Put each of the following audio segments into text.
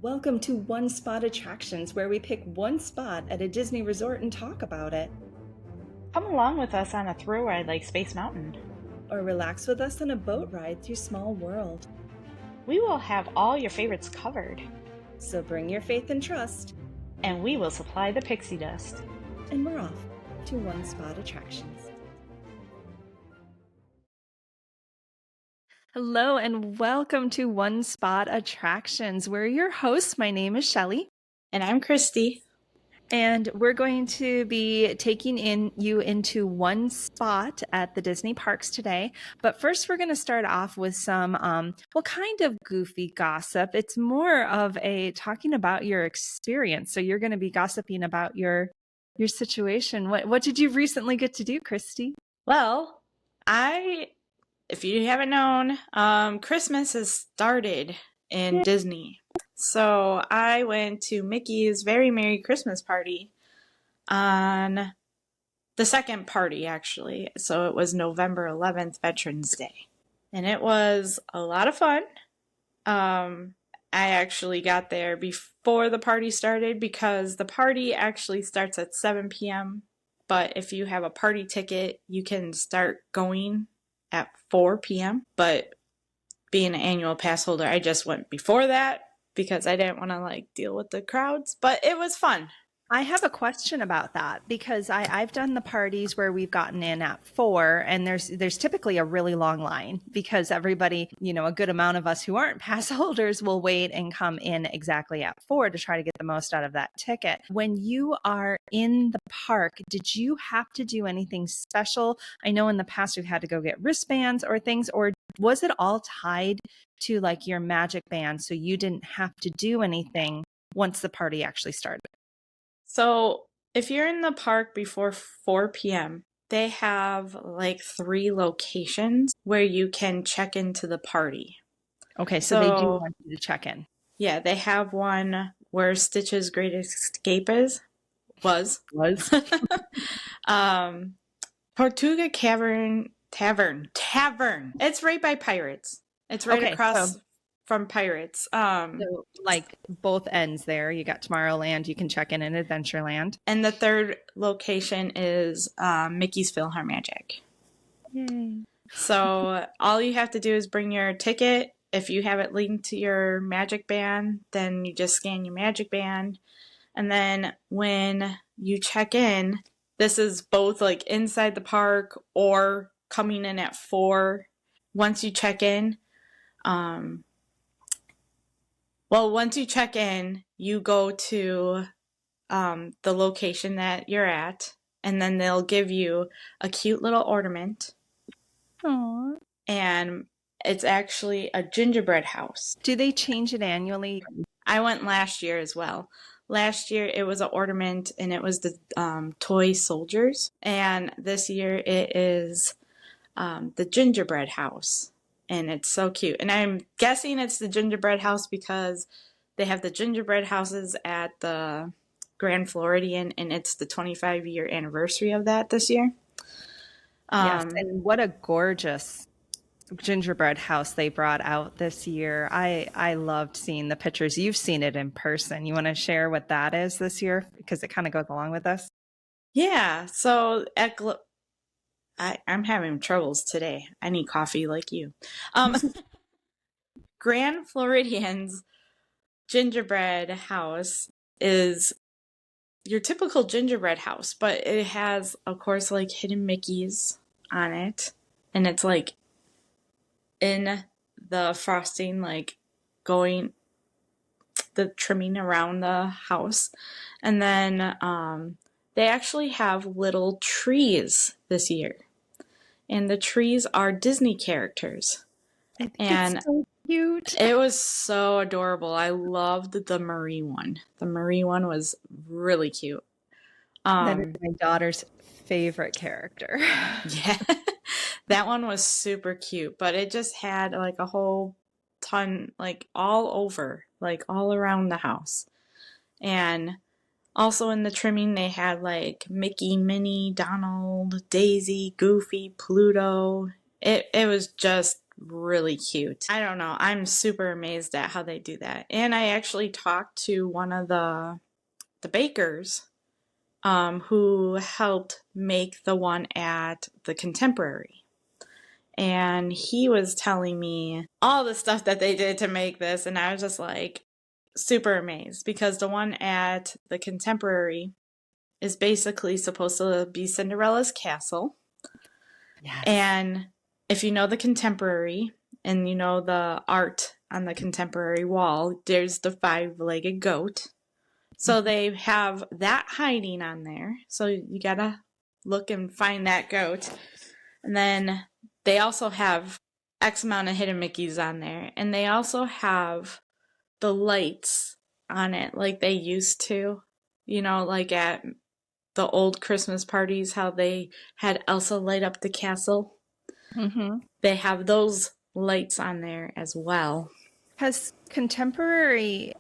Welcome to One Spot Attractions, where we pick one spot at a Disney resort and talk about it. Come along with us on a thrill ride like Space Mountain. Or relax with us on a boat ride through Small World. We will have all your favorites covered. So bring your faith and trust. And we will supply the pixie dust. And we're off to One Spot Attractions. Hello and welcome to One Spot Attractions. We're your hosts. My name is Shelly. And I'm Christy. And we're going to be taking you into one spot at the Disney parks today. But first, we're going to start off with some, kind of goofy gossip. It's more of a talking about your experience. So you're going to be gossiping about your situation. What did you recently get to do, Christy? Well, if you haven't known, Christmas has started in Disney. So I went to Mickey's Very Merry Christmas Party on the second party, actually. So it was November 11th, Veterans Day. And it was a lot of fun. I actually got there before the party started because the party actually starts at 7 p.m. But if you have a party ticket, you can start going at 4 p.m. But being an annual pass holder, I just went before that because I didn't want to deal with the crowds, but it was fun. I have a question about that because I've done the parties where we've gotten in at 4 and there's typically a really long line because everybody, a good amount of us who aren't pass holders will wait and come in exactly at 4 to try to get the most out of that ticket. When you are in the park, did you have to do anything special? I know in the past you've had to go get wristbands or things, or was it all tied to your magic band so you didn't have to do anything once the party actually started? So if you're in the park before 4 p.m., they have 3 locations where you can check into the party. Okay, so they do want you to check in. Yeah, they have one where Stitch's Great Escape was. Tortuga Tavern. It's right by Pirates. It's right across from Pirates. So both ends there. You got Tomorrowland, you can check in Adventureland. And the third location is Mickey's PhilharMagic. Yay. So all you have to do is bring your ticket. If you have it linked to your magic band, then you just scan your magic band. And then when you check in, this is both inside the park or coming in at 4. Once you check in, once you check in, you go to the location that you're at, and then they'll give you a cute little ornament. Aww. And it's actually a gingerbread house. Do they change it annually? I went last year as well. Last year it was an ornament, and it was the toy soldiers. And this year it is the gingerbread house. And it's so cute. And I'm guessing it's the gingerbread house because they have the gingerbread houses at the Grand Floridian, and it's the 25-year anniversary of that this year. Yes, and what a gorgeous gingerbread house they brought out this year. I loved seeing the pictures. You've seen it in person. You want to share what that is this year? Because it kind of goes along with this. Yeah, so at I'm having troubles today. I need coffee like you. Grand Floridian's gingerbread house is your typical gingerbread house, but it has, of course, hidden Mickeys on it. And it's in the frosting, going the trimming around the house. And then they actually have little trees this year. And the trees are Disney characters. It's so cute. It was so adorable. I loved the Marie one. The Marie one was really cute. That is my daughter's favorite character. Yeah. That one was super cute, but it just had a whole ton, all over, all around the house. And also in the trimming, they had Mickey, Minnie, Donald, Daisy, Goofy, Pluto. It was just really cute. I don't know. I'm super amazed at how they do that. And I actually talked to one of the bakers who helped make the one at the Contemporary. And he was telling me all the stuff that they did to make this, and I was just like super amazed because the one at the Contemporary is basically supposed to be Cinderella's castle. Yes. And if you know the Contemporary and you know the art on the Contemporary wall, there's the 5-legged goat. So they have that hiding on there. So you gotta look and find that goat. And then they also have X amount of hidden Mickeys on there. And they also have the lights on it like they used to. You know, like at the old Christmas parties, how they had Elsa light up the castle. Mm-hmm. They have those lights on there as well. Has Contemporary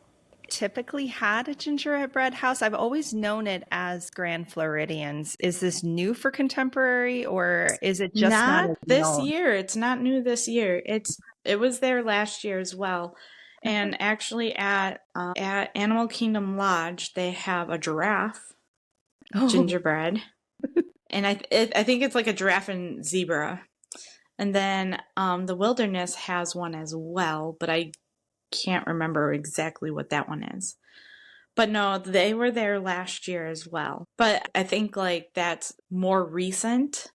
typically had a gingerbread house? I've always known it as Grand Floridians. Is this new for Contemporary, or is it just not Not as this known? year. It's not new this year. It was there last year as well. And actually at Animal Kingdom Lodge, they have a giraffe Oh, gingerbread. And I think it's like a giraffe and zebra. And then the Wilderness has one as well, but I can't remember exactly what that one is. But no, they were there last year as well. But I think like that's more recent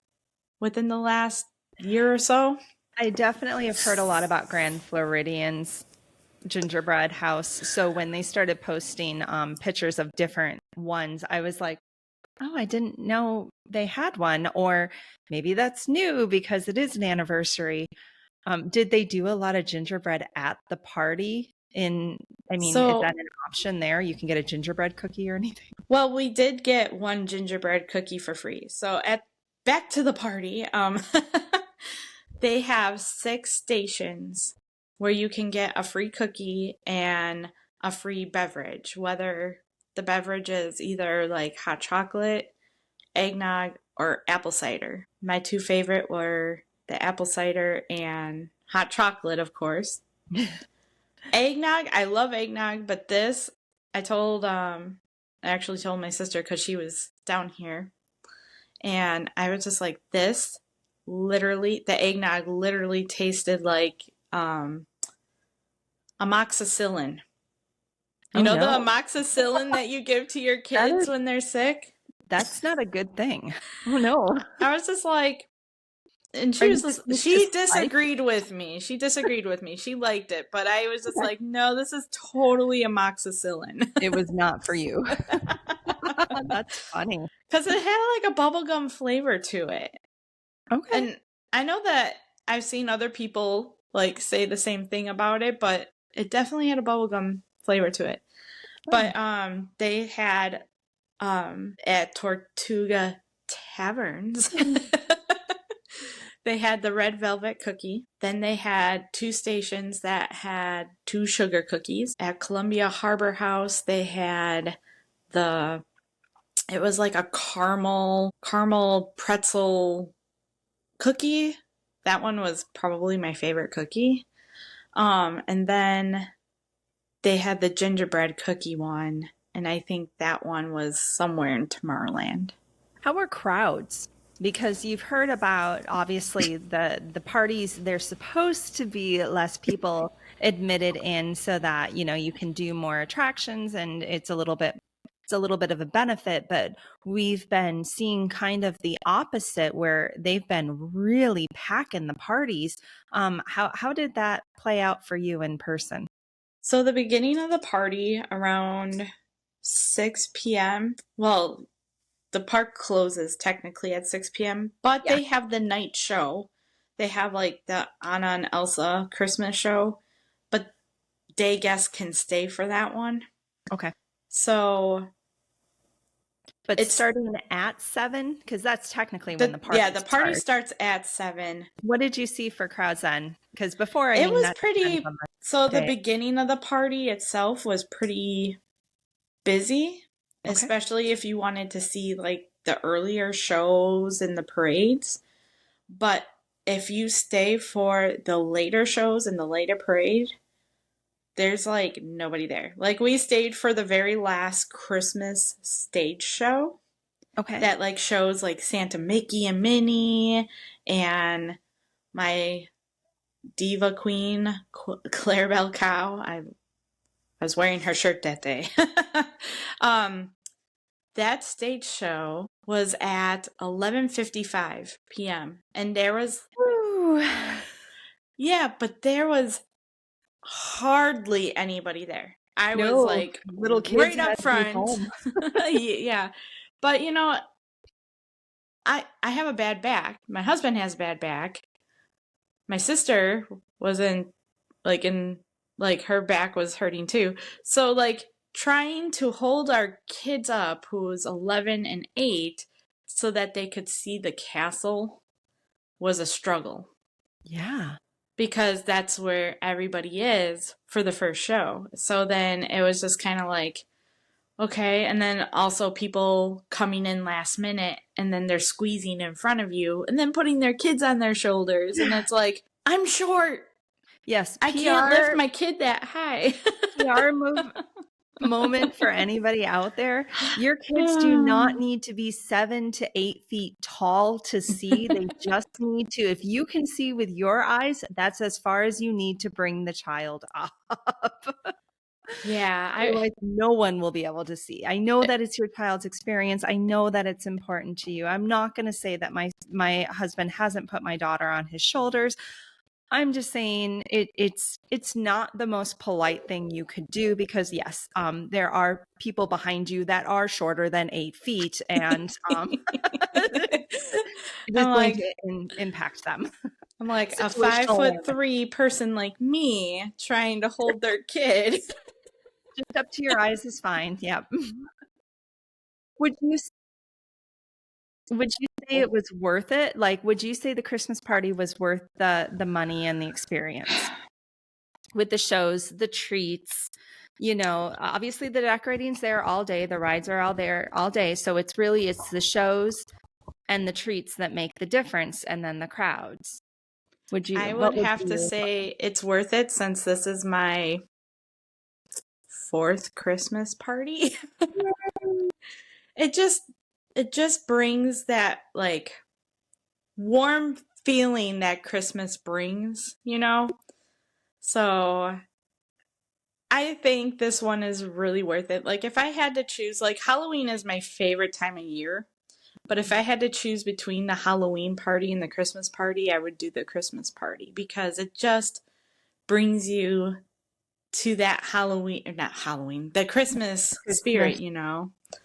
within the last year or so. I definitely have heard a lot about Grand Floridian's gingerbread house. So when they started posting pictures of different ones, I was like, oh, I didn't know they had one. Or maybe that's new because it is an anniversary. Did they do a lot of gingerbread at the party? I mean, is So, that an option there? You can get a gingerbread cookie or anything? well, we did get one gingerbread cookie for free. So at back to the party, they have 6 stations where you can get a free cookie and a free beverage, whether the beverage is either like hot chocolate, eggnog, or apple cider. My 2 favorite were the apple cider and hot chocolate, of course. Eggnog, I love eggnog, but this, I actually told my sister because she was down here, and I was just like, this literally, the eggnog literally tasted like amoxicillin. You Oh know the no, amoxicillin that you give to your that kids is when they're sick? that's not a good thing. Oh no. I was just like, and Are you just used to she spice? disagreed with me. She disagreed with me. She liked it, but I was just like, no, this is totally amoxicillin. It was not for you. That's funny. Because it had like a bubblegum flavor to it. Okay. And I know that I've seen other people like say the same thing about it, but it definitely had a bubblegum flavor to it. But they had at Tortuga Taverns they had the red velvet cookie. Then they had 2 stations that had 2 sugar cookies. At Columbia Harbor House, they had it was like a caramel pretzel cookie. That one was probably my favorite cookie. And then they had the gingerbread cookie one, and I think that one was somewhere in Tomorrowland. How are crowds? Because you've heard about obviously the parties, they're supposed to be less people admitted in so that, you can do more attractions and it's a little bit of a benefit, but we've been seeing kind of the opposite where they've been really packing the parties. How did that play out for you in person? So the beginning of the party around 6 p.m. Well, the park closes technically at 6 p.m., but Yeah. they have the night show. They have like the Anna and Elsa Christmas show, but day guests can stay for that one. Okay. So But it's starting at 7, because that's technically when the party the party starts. starts at 7. What did you see for crowds then? Because before, It was that depends pretty, on the so the day. beginning of the party itself was pretty busy, Okay. especially if you wanted to see like the earlier shows and the parades. But if you stay for the later shows and the later parade, there's like nobody there. Like we stayed for the very last Christmas stage show Okay. that like shows like Santa Mickey and Minnie and my diva queen Clarabelle Cow. I was wearing her shirt that day. That stage show was at 11:55 p.m. and there was Ooh. yeah, but there was hardly anybody there. I was No, like little kids right had up to be front. home. Yeah. But you know, I have a bad back. My husband has a bad back. My sister wasn't in like her back was hurting too. So like trying to hold our kids up who was 11 and 8 so that they could see the castle was a struggle Yeah. because that's where everybody is for the first show. So then it was just kind of like, okay. And then also people coming in last minute and then they're squeezing in front of you and then putting their kids on their shoulders. And it's like, I'm short. Yes, I can't lift my kid that high. PR moment for anybody out there. Your kids do not need to be 7 to 8 feet tall to see. They just need to, if you can see with your eyes, that's as far as you need to bring the child up. Yeah, Otherwise, no one will be able to see. I know that it's your child's experience. I know that it's important to you. I'm not going to say that my husband hasn't put my daughter on his shoulders. I'm just saying it's not the most polite thing you could do because yes, there are people behind you that are shorter than 8 feet, and it is I'm going like, to impact them. I'm like a Situational awareness. 5'3" person like me trying to hold their kid. Just up to your eyes is fine. Yep. Would you say it was worth it? Like, would you say the Christmas party was worth the money and the experience? With the shows, the treats, obviously the decorating's there all day, the rides are all there all day. So it's the shows and the treats that make the difference, and then the crowds. I would have to say it's worth it since this is my 4th Christmas party. It just brings that like warm feeling that Christmas brings, So I think this one is really worth it. Like if I had to choose, like Halloween is my favorite time of year. But if I had to choose between the Halloween party and the Christmas party, I would do the Christmas party because it just brings you to that the Christmas spirit,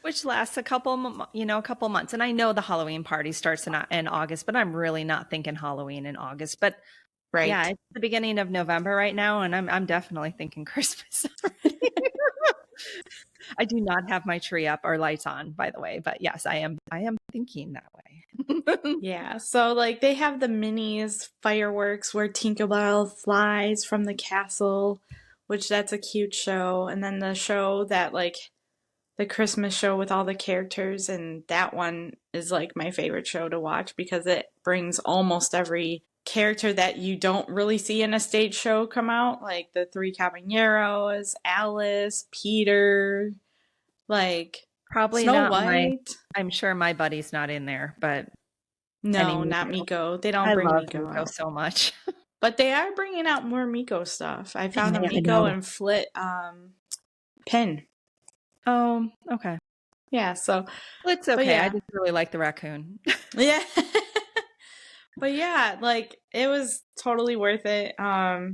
Which lasts a couple months. And I know the Halloween party starts in August, but I'm really not thinking Halloween in August. But right. Yeah, it's the beginning of November right now, and I'm definitely thinking Christmas already. I do not have my tree up or lights on, by the way, but yes, I am thinking that way. Yeah, so like they have the minis fireworks where Tinkerbell flies from the castle, which that's a cute show, and then the show that like the Christmas show with all the characters, and that one is like my favorite show to watch because it brings almost every character that you don't really see in a stage show come out, like the Three Caballeros, Alice, Peter, like probably Snow not White. I'm sure my buddy's not in there, but no, not Miko. They don't bring Miko out so much. But they are bringing out more Miko stuff. I found a Miko and Flit pin. Oh, okay. Yeah, so it's okay. Yeah. I just really like the raccoon. Yeah. But yeah, like it was totally worth it. I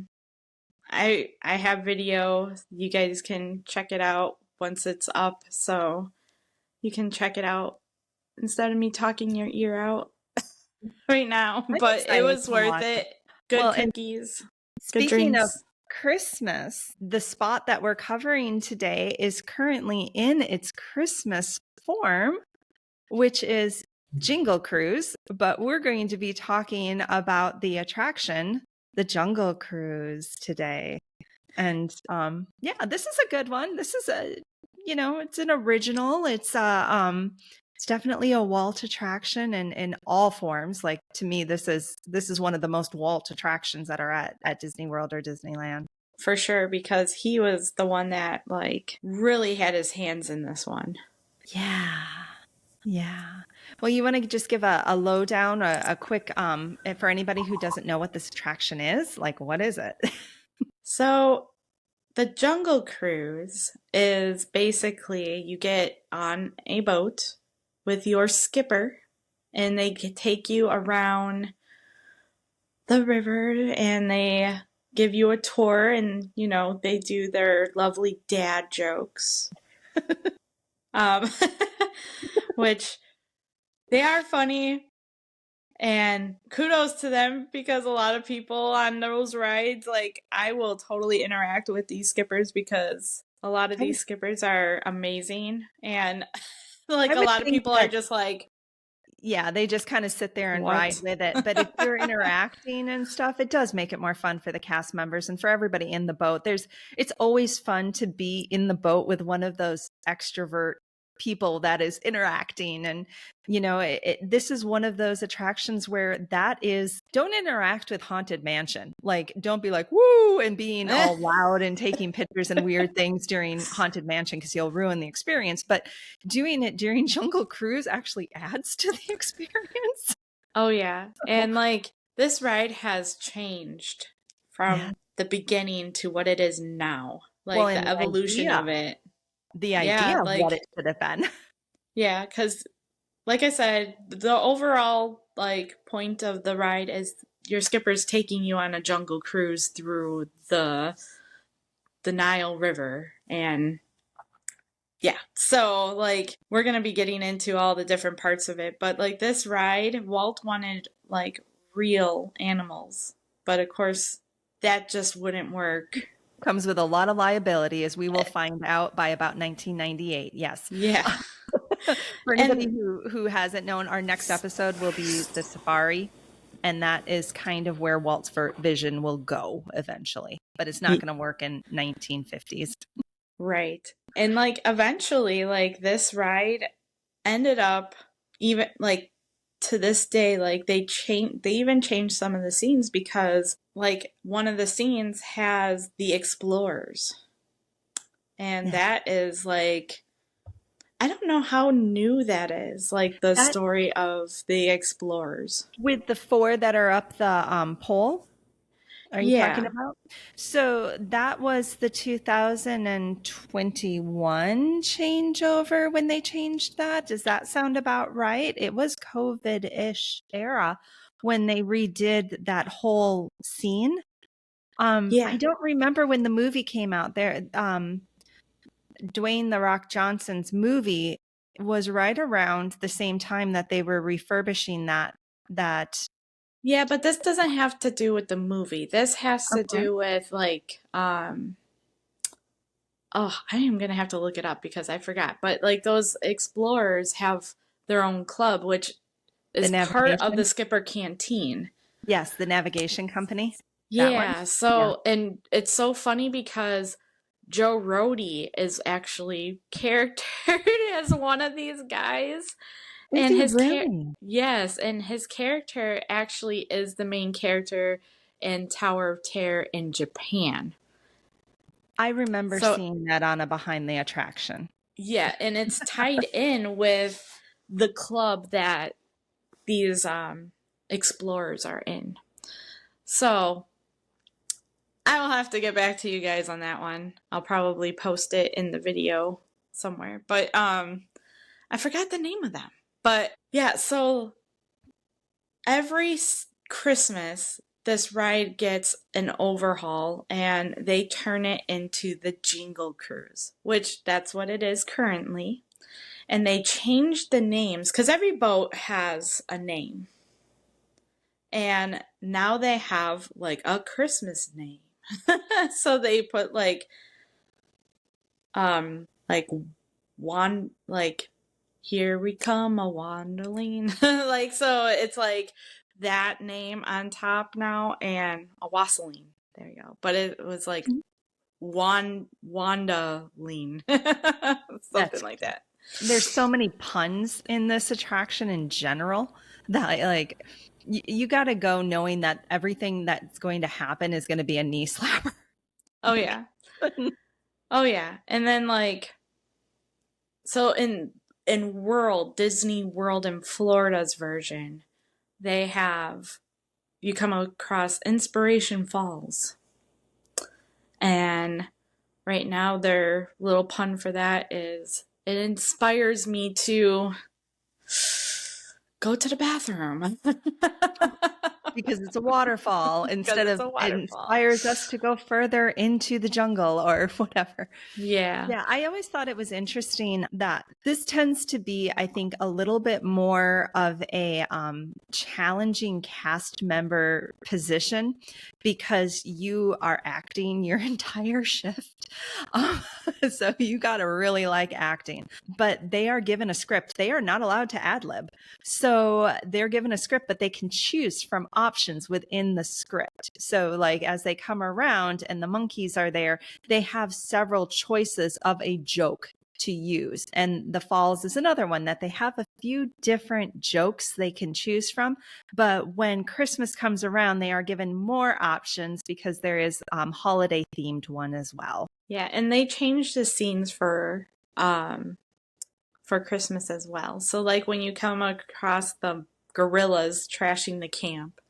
have video. You guys can check it out once it's up, so you can check it out instead of me talking your ear out right now. But it was worth it. Good cookies. Speaking of Christmas, the spot that we're covering today is currently in its Christmas form, which is Jingle Cruise, but we're going to be talking about the attraction, the Jungle Cruise today. And this is a good one. This is it's an original. It's It's definitely a Walt attraction and in all forms. Like to me, this is one of the most Walt attractions that are at Disney World or Disneyland. For sure, because he was the one that like really had his hands in this one. Yeah. Yeah. Well, you want to just give a lowdown, a quick, for anybody who doesn't know what this attraction is, like what is it? So the Jungle Cruise is basically you get on a boat with your skipper and they take you around the river and they give you a tour and they do their lovely dad jokes. um which they are funny. And kudos to them because a lot of people on those rides, like I will totally interact with these skippers because a lot of I these skippers are amazing. And like I a would lot of think people are that, just like, yeah, they just kind of sit there and ride what? with it. But if you're interacting and stuff, it does make it more fun for the cast members and for everybody in the boat. It's always fun to be in the boat with one of those extrovert people that is interacting. And, this is one of those attractions where don't interact with Haunted Mansion. Like, don't be like, woo, and being all loud and taking pictures and weird things during Haunted Mansion because you'll ruin the experience. But doing it during Jungle Cruise actually adds to the experience. Oh, yeah. And like this ride has changed Yeah. from the beginning to what it is now, Well, like and the evolution of it. the idea Yeah, of what like, it should have been. yeah, because like I said, the overall like point of the ride is your skipper's taking you on a jungle cruise through the Nile River. And yeah, so like we're gonna be getting into all the different parts of it, but like this ride, Walt wanted like real animals, but of course that just wouldn't work. Comes with a lot of liability, as we will find out by about 1998. Yes. Yeah. For anybody And who hasn't known, our next episode will be the safari, and that is kind of where Walt's vision will go eventually. But it's not going to work in 1950s. right. And like eventually like this ride ended up even like to this day like they even changed some of the scenes because like one of the scenes has the explorers. And Yeah. that is like I don't know how new that is, like the That story of the explorers. with the four that are up the pole. Are you talking Yeah. about? So that was the 2021 changeover when they changed that. Does that sound about right? It was COVID-ish era when they redid that whole scene. I Yeah. don't remember when the movie came out there. Dwayne "The Rock" Johnson's movie was right around the same time that they were refurbishing that. Yeah, but this doesn't have to do with the movie. This has to Okay. do with like oh, I am gonna have to look it up because I forgot. But like those explorers have their own club, which The is part of the navigation. Skipper Canteen. Yes, the navigation company. That one? Yeah, Yeah. so and it's so funny because Joe Rohde is actually charactered as one of these guys. Is And he his really? yes, and his character actually is the main character in Tower of Terror in Japan. I remember So seeing that on a behind the attraction. yeah, and it's tied in with the club that these explorers are in. So I will have to get back to you guys on that one. I'll probably post it in the video somewhere. But I forgot the name of them. But yeah, so every Christmas this ride gets an overhaul and they turn it into the Jingle Cruise, which that's what it is currently. And they changed the names because every boat has a name. And now they have like a Christmas name. So they put like like here we come a wanderling. Like so it's like that name on top now and a wassailing. There you go. But it was like Wandaline. Something That's like that. There's so many puns in this attraction in general that like you got to go knowing that everything that's going to happen is going to be a knee slapper. Oh Like, yeah. Oh yeah. And then like so in Disney World in Florida's version, they have you come across Inspiration Falls. And right now their little pun for that is it inspires me to go to the bathroom. because it's a waterfall Because instead it's of a it waterfall. inspires us to go further into the jungle or whatever. Yeah. Yeah, I always thought it was interesting that this tends to be, I think, a little bit more of a challenging cast member position because you are acting your entire shift. Um, so you got to really like acting. But they are given a script. They are not allowed to ad lib. So they're given a script, but they can choose from options within the script. So, like, as they come around and the monkeys are there, they have several choices of a joke to use. And the falls is another one that they have a few different jokes they can choose from. But when Christmas comes around, they are given more options because there is holiday themed one as well. Yeah, and they changed the scenes for Christmas as well. So like when you come across the gorillas trashing the camp,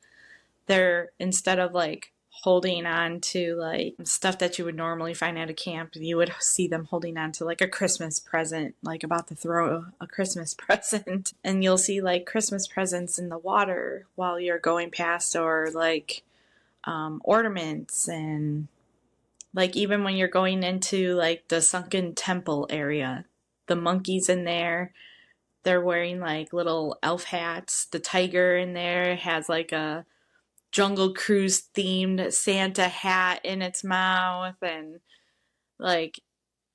they're instead of like holding on to like stuff that you would normally find at a camp, you would see them holding on to like a Christmas present, like about to throw a Christmas present. And you'll see like Christmas presents in the water while you're going past, or like ornaments, and like even when you're going into like the sunken temple area, the monkeys in there, they're wearing like little elf hats. The tiger in there has like a Jungle Cruise themed Santa hat in its mouth, and like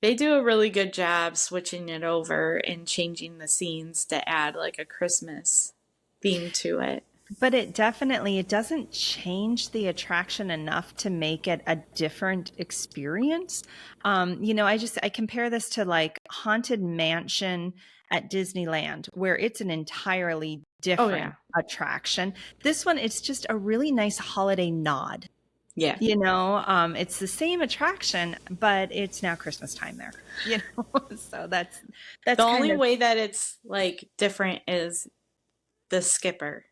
they do a really good job switching it over and changing the scenes to add like a Christmas theme to it. But it doesn't change the attraction enough to make it a different experience. I compare this to like Haunted Mansion at Disneyland, where it's an entirely Oh different yeah. attraction. This one, it's just a really nice holiday nod. Yeah. It's the same attraction, but it's now Christmas time there. So that's The kind only of, way that it's like different is the skipper.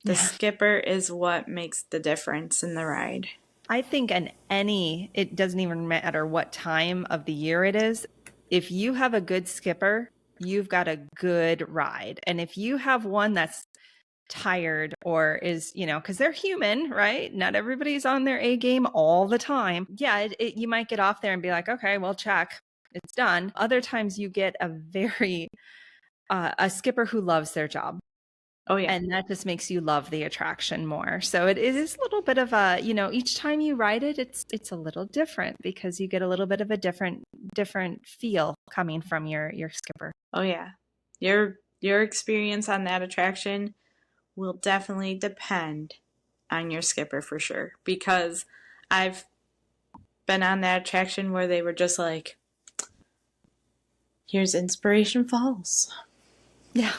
The yeah. skipper is what makes the difference in the ride. I think it doesn't even matter what time of the year it is. If you have a good skipper, you've got a good ride. And if you have one that's tired or is, because they're human, right? Not everybody's on their A game all the time. Yeah, you might get off there and be like, okay, well, check, it's done. Other times you get a skipper who loves their job. Oh yeah. And that just makes you love the attraction more. So it is a little bit of each time you ride it, it's a little different because you get a little bit of a different feel coming from your skipper. Oh yeah. Your experience on that attraction will definitely depend on your skipper for sure, because I've been on that attraction where they were just like, here's Inspiration Falls. Yeah.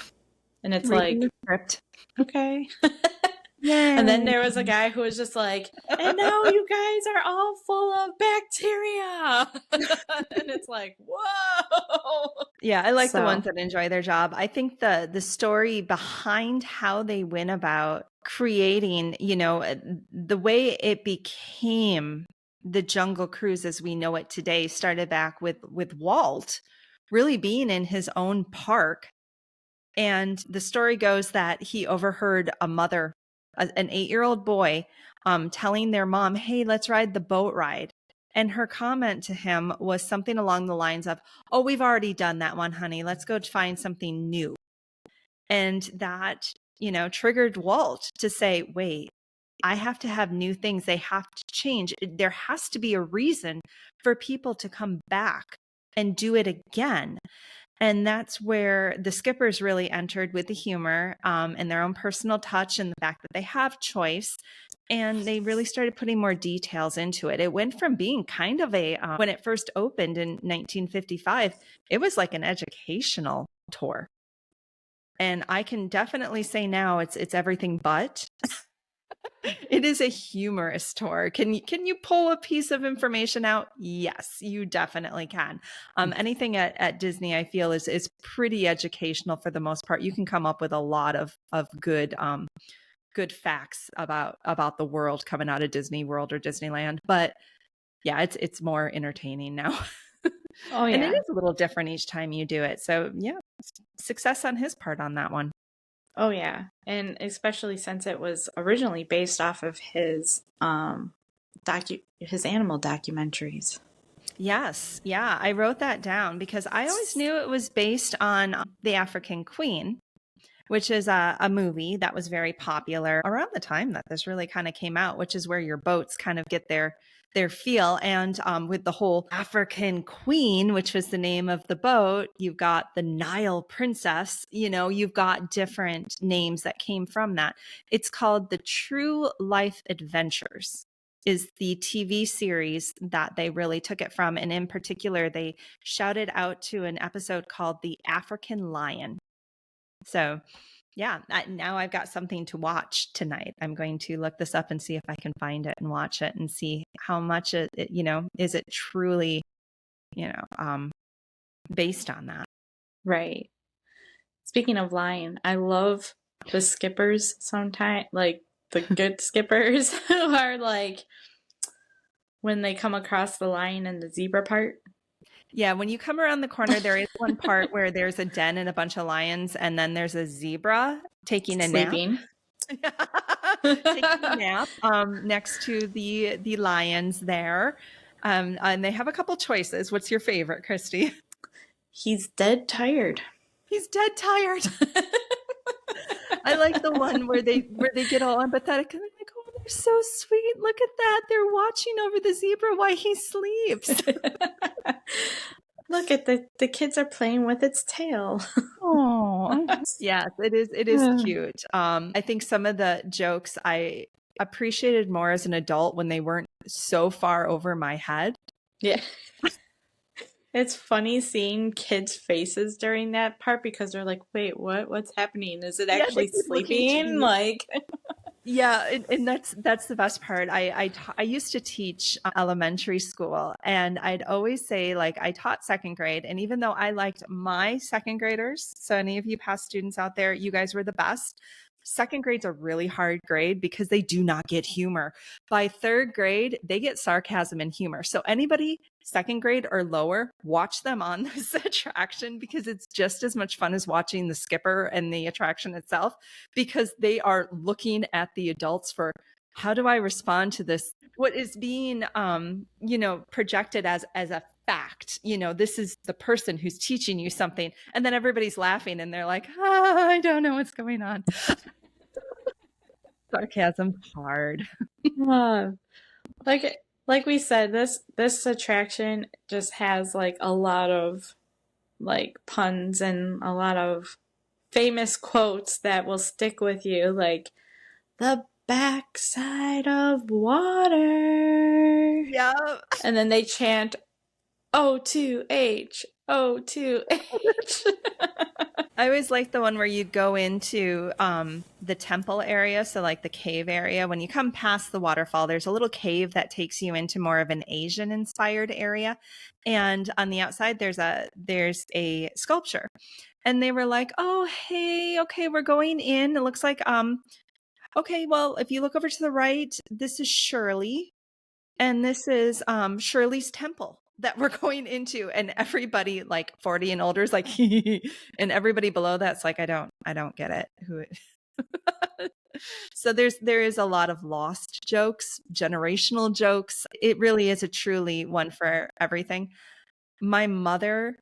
And it's Reading like, the script. okay. Yeah. And then there was a guy who was just like, and now you guys are all full of bacteria. And it's like, whoa. Yeah, I like the ones that enjoy their job. I think the story behind how they went about creating, the way it became the Jungle Cruise as we know it today started back with Walt really being in his own park. And the story goes that he overheard a mother, an 8-year-old boy, telling their mom, hey, let's ride the boat ride. And her comment to him was something along the lines of, oh, we've already done that one, honey. Let's go find something new. And that, triggered Walt to say, wait, I have to have new things. They have to change. There has to be a reason for people to come back and do it again. And that's where the skippers really entered with the humor and their own personal touch and the fact that they have choice. And they really started putting more details into it. It went from being kind of when it first opened in 1955, it was like an educational tour. And I can definitely say now it's everything but. It is a humorous tour. Can you pull a piece of information out? Yes, you definitely can. Anything at Disney, I feel is pretty educational for the most part. You can come up with a lot of good good facts about the world coming out of Disney World or Disneyland. But yeah, it's more entertaining now. Oh And it yeah. is a little different each time you do it. So yeah, success on his part on that one. Oh yeah. And especially since it was originally based off of his animal documentaries. Yes. Yeah. I wrote that down because I always knew it was based on The African Queen, which is a movie that was very popular around the time that this really kind of came out, which is where your boats kind of get their feel. And with the whole African Queen, which was the name of the boat, you've got the Nile Princess, you've got different names that came from that. It's called The True Life Adventures is the TV series that they really took it from. And in particular, they shouted out to an episode called The African Lion. So yeah, now I've got something to watch tonight. I'm going to look this up and see if I can find it and watch it and see how much is it truly, based on that. Right. Speaking of lion, I love the skippers sometimes, like the good skippers who are like when they come across the lion and the zebra part. Yeah, when you come around the corner, there is one part where there's a den and a bunch of lions, and then there's a zebra taking a nap. Sleeping. Taking a nap next to the lions there. And they have a couple choices. What's your favorite, Christy? He's dead tired. He's dead tired. I like the one where they get all empathetic and they're like, oh, they're so sweet. Look at that. They're watching over the zebra while he sleeps. Look at the kids are playing with its tail. Oh, yes, it is cute. I think some of the jokes I appreciated more as an adult when they weren't so far over my head. Yeah. It's funny seeing kids' faces during that part because they're like, wait, what's happening? Is it actually sleeping? Like yeah, and that's the best part. I used to teach elementary school, and I'd always say, like, I taught second grade, and even though I liked my second graders, so any of you past students out there, you guys were the best. Second grade's a really hard grade because they do not get humor. By third grade, they get sarcasm and humor. So anybody second grade or lower, watch them on this attraction because it's just as much fun as watching the skipper and the attraction itself, because they are looking at the adults for, how do I respond to this? What is being, projected as a fact, this is the person who's teaching you something. And then everybody's laughing and they're like, I don't know what's going on. Sarcasm hard. Like we said, this attraction just has like a lot of like puns and a lot of famous quotes that will stick with you, like the backside of water. Yeah. And then they chant O2H, O2H. I always like the one where you go into the temple area, so like the cave area. When you come past the waterfall, there's a little cave that takes you into more of an Asian-inspired area. And on the outside, there's a sculpture. And they were like, oh, hey, okay, we're going in. It looks like, okay, well, if you look over to the right, this is Shirley. And this is Shirley's temple that we're going into, and everybody like 40 and older is like, and everybody below that's like, I don't get it. So there is a lot of lost jokes, generational jokes. It really is a truly one for everything. My mother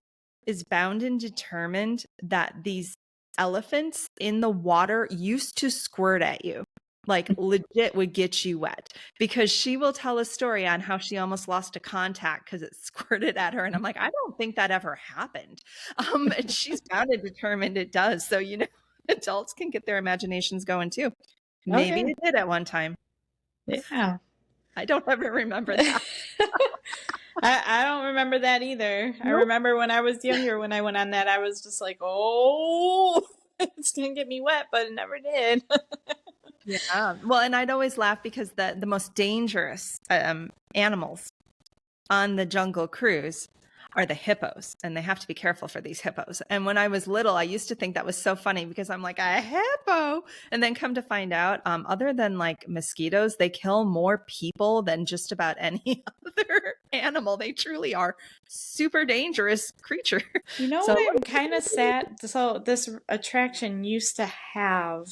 is bound and determined that these elephants in the water used to squirt at you. Like legit would get you wet, because she will tell a story on how she almost lost a contact because it squirted at her. And I'm like, I don't think that ever happened. And she's bound and determined it does. So, adults can get their imaginations going too. Maybe it did at one time. Yeah. I don't ever remember that. I don't remember that either. I Nope. remember when I was younger, when I went on that, I was just like, oh, it's going to get me wet, but it never did. Yeah. Well, and I'd always laugh because the most dangerous animals on the Jungle Cruise are the hippos, and they have to be careful for these hippos. And when I was little, I used to think that was so funny because I'm like, a hippo. And then come to find out, other than like mosquitoes, they kill more people than just about any other animal. They truly are super dangerous creatures. You know So what I'm kind of sad? So this attraction used to have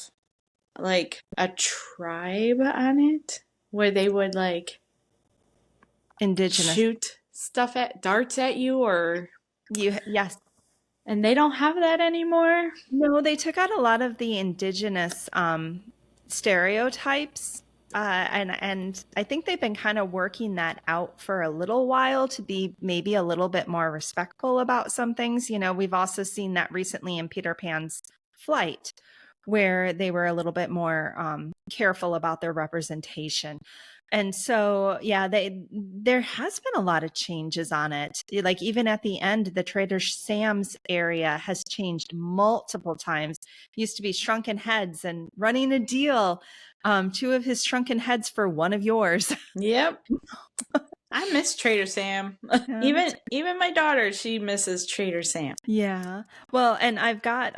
like a tribe on it where they would like indigenous. shoot stuff at darts at you or Yes. and they don't have that anymore. No, they took out a lot of the indigenous stereotypes, and I think they've been kind of working that out for a little while to be maybe a little bit more respectful about some things. You know, we've also seen that recently in Peter Pan's Flight, where they were a little bit more careful about their representation. And so, yeah, there has been a lot of changes on it. Like even at the end, the Trader Sam's area has changed multiple times. It used to be shrunken heads and running a deal. Two of his shrunken heads for one of yours. Yep. I miss Trader Sam. Even my daughter, she misses Trader Sam. Yeah. Well, and I've got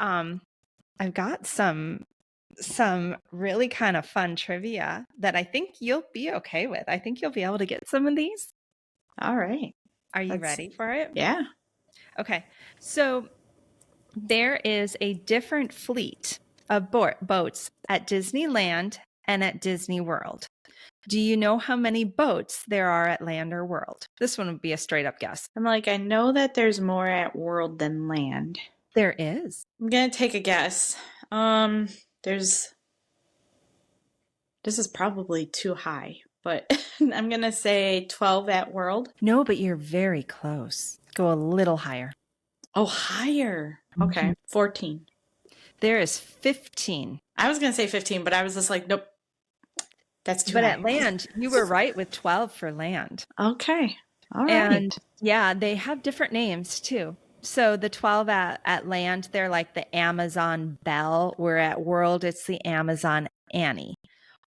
some really kind of fun trivia that I think you'll be okay with. I think you'll be able to get some of these. All right. Are you ready for it? Yeah. Okay. So there is a different fleet of boats at Disneyland and at Disney World. Do you know how many boats there are at Land or World? This one would be a straight up guess. I'm like, I know that there's more at World than Land. There is. I'm gonna take a guess. This is probably too high, but I'm gonna say 12 at World. No, but you're very close. Go a little higher. Oh, higher. Okay, 14. There is 15. I was gonna say 15, but I was just like, nope, that's too But high. at Land, you were right with 12 for Land. Okay, all right. And yeah, they have different names too. So the 12 at Land, they're like the Amazon Belle, where at World, it's the Amazon Annie.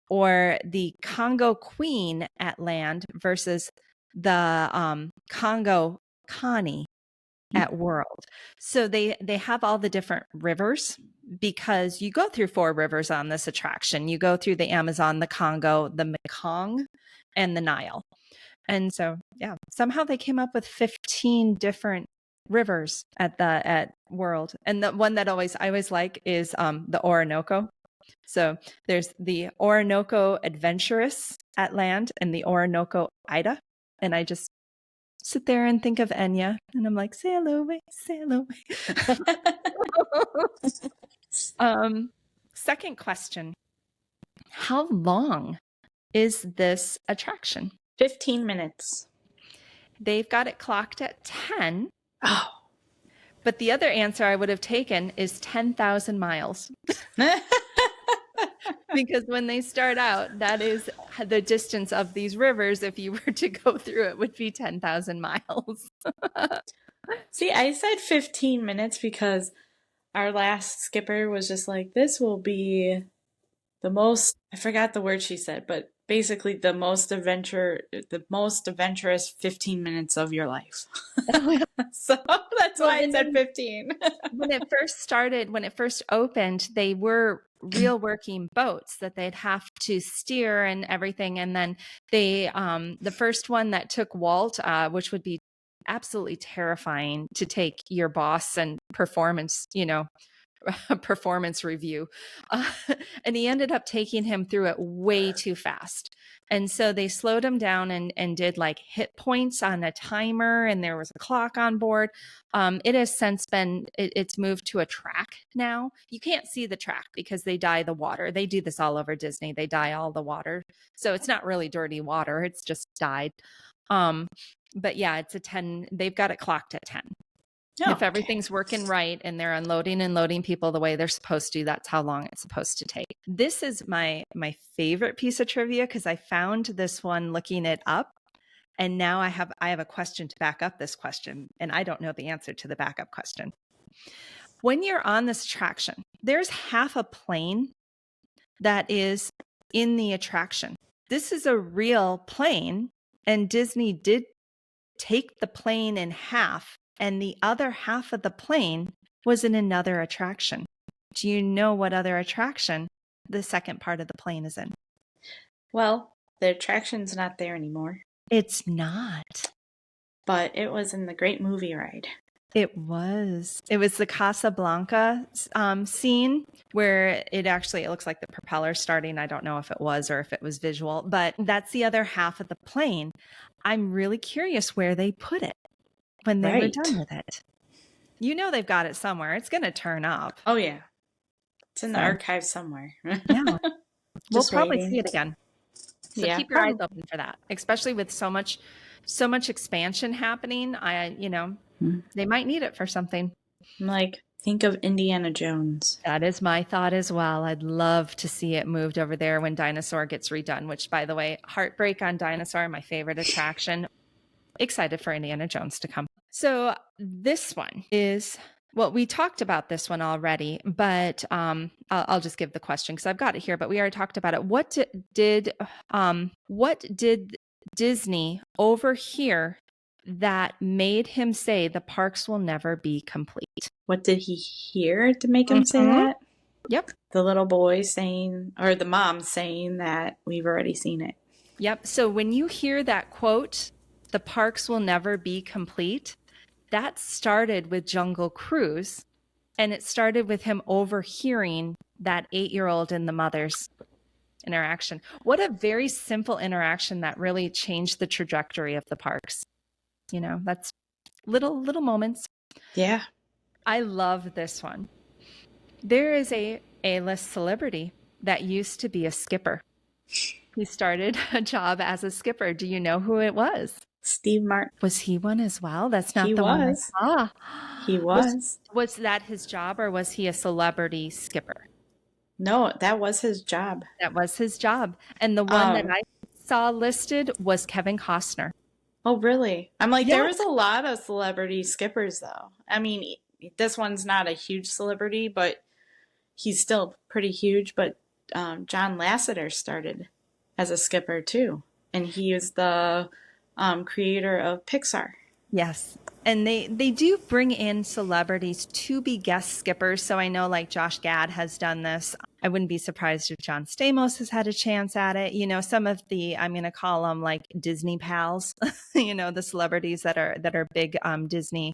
Or the Congo Queen at Land versus the Congo Connie at World. So they have all the different rivers because you go through 4 rivers on this attraction. You go through the Amazon, the Congo, the Mekong, and the Nile. And so, yeah, somehow they came up with 15 different rivers at World. And the one that I always like is the Orinoco. So there's the Orinoco Adventurous at Land and the Orinoco Ida. And I just sit there and think of Enya, and I'm like, sail away, sail away. Second question. How long is this attraction? 15 minutes. They've got it clocked at 10. Oh. But the other answer I would have taken is 10,000 miles. Because when they start out, that is the distance of these rivers. If you were to go through it, would be 10,000 miles. See, I said 15 minutes because our last skipper was just like, this will be the most, I forgot the word she said, but basically the most adventurous 15 minutes of your life. So that's why I said 15. When it first opened, they were real working boats that they'd have to steer and everything. And then the first one that took Walt, which would be absolutely terrifying to take your boss and performance review. And he ended up taking him through it way too fast. And so they slowed him down and did like hit points on a timer, and there was a clock on board. It has since it's moved to a track now. You can't see the track because they dye the water. They do this all over Disney. They dye all the water. So it's not really dirty water. It's just dyed. But yeah, it's a 10. They've got it clocked at 10. Oh, If everything's working right and they're unloading and loading people the way they're supposed to, that's how long it's supposed to take. This is my favorite piece of trivia because I found this one looking it up. And now I have a question to back up this question. And I don't know the answer to the backup question. When you're on this attraction, there's half a plane that is in the attraction. This is a real plane, and Disney did take the plane in half, and the other half of the plane was in another attraction. Do you know what other attraction the second part of the plane is in? Well, the attraction's not there anymore. It's not. But it was in the Great Movie Ride. It was the Casablanca scene where it looks like the propeller starting. I don't know if it was or if it was visual, but that's the other half of the plane. I'm really curious where they put it when they were done with it. You know they've got it somewhere. It's going to turn up. Oh, yeah. It's in the archives somewhere. Yeah. We'll probably see it again. So keep your eyes open for that, especially with so much expansion happening. They might need it for something. Like, think of Indiana Jones. That is my thought as well. I'd love to see it moved over there when Dinosaur gets redone, which, by the way, heartbreak on Dinosaur, my favorite attraction. Excited for Indiana Jones to come. So this one is, well, we talked about this one already, but I'll just give the question because I've got it here, but we already talked about it. What did Disney overhear that made him say the parks will never be complete? What did he hear to make him say that? Yep. The little boy saying, or the mom saying that we've already seen it. Yep. So when you hear that quote, the parks will never be complete, that started with Jungle Cruise, and it started with him overhearing that 8-year-old and the mother's interaction. What a very simple interaction that really changed the trajectory of the parks. That's little moments. Yeah. I love this one. There is a A-list celebrity that used to be a skipper. He started a job as a skipper. Do you know who it was? Steve Martin. Was he one as well? That's not the one I saw. He was. Was that his job, or was he a celebrity skipper? No, that was his job. That was his job. And the one that I saw listed was Kevin Costner. Oh, really? I'm like, there was a lot of celebrity skippers, though. I mean, this one's not a huge celebrity, but he's still pretty huge. But John Lasseter started as a skipper, too. And he is the creator of Pixar. Yes. And they do bring in celebrities to be guest skippers. So I know like Josh Gad has done this. I wouldn't be surprised if John Stamos has had a chance at it. Some of the, I'm going to call them like Disney pals, the celebrities that are big Disney,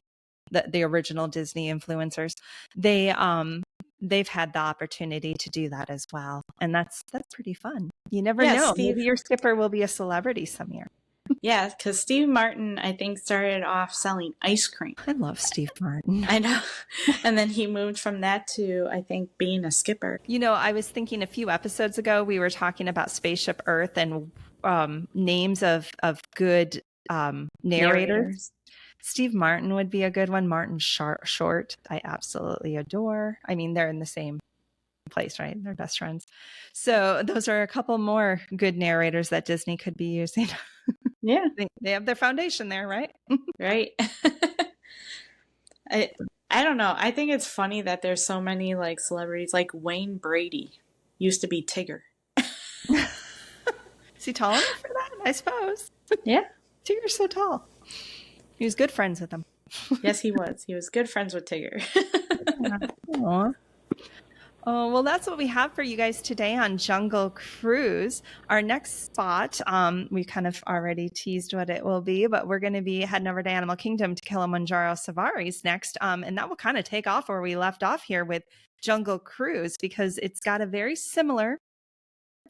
the original Disney influencers. They've had the opportunity to do that as well. And that's pretty fun. You never know. Steve, maybe your skipper will be a celebrity some year. Yeah, because Steve Martin, I think, started off selling ice cream. I love Steve Martin. I know. And then he moved from that to, I think, being a skipper. I was thinking a few episodes ago, we were talking about Spaceship Earth and names of good narrators. Steve Martin would be a good one. Martin Short, I absolutely adore. I mean, they're in the same place, right? They're best friends. So those are a couple more good narrators that Disney could be using. Yeah. They have their foundation there, right? Right. I don't know. I think it's funny that there's so many like celebrities, like Wayne Brady used to be Tigger. Is he tall enough for that? I suppose. Yeah. Tigger's so tall. He was good friends with him. Yes, he was. He was good friends with Tigger. Aww. Oh, well, that's what we have for you guys today on Jungle Cruise. Our next spot, we kind of already teased what it will be, but we're going to be heading over to Animal Kingdom to Kilimanjaro Safaris next. And that will kind of take off where we left off here with Jungle Cruise, because it's got a very similar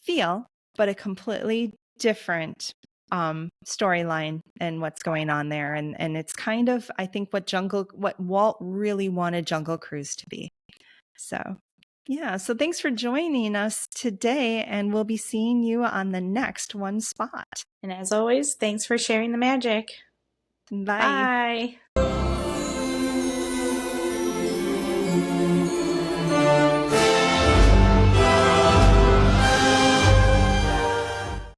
feel, but a completely different storyline and what's going on there. And it's kind of, I think, what Walt really wanted Jungle Cruise to be. So yeah, so thanks for joining us today, and we'll be seeing you on the next one spot. And as always, thanks for sharing the magic. Bye. Bye.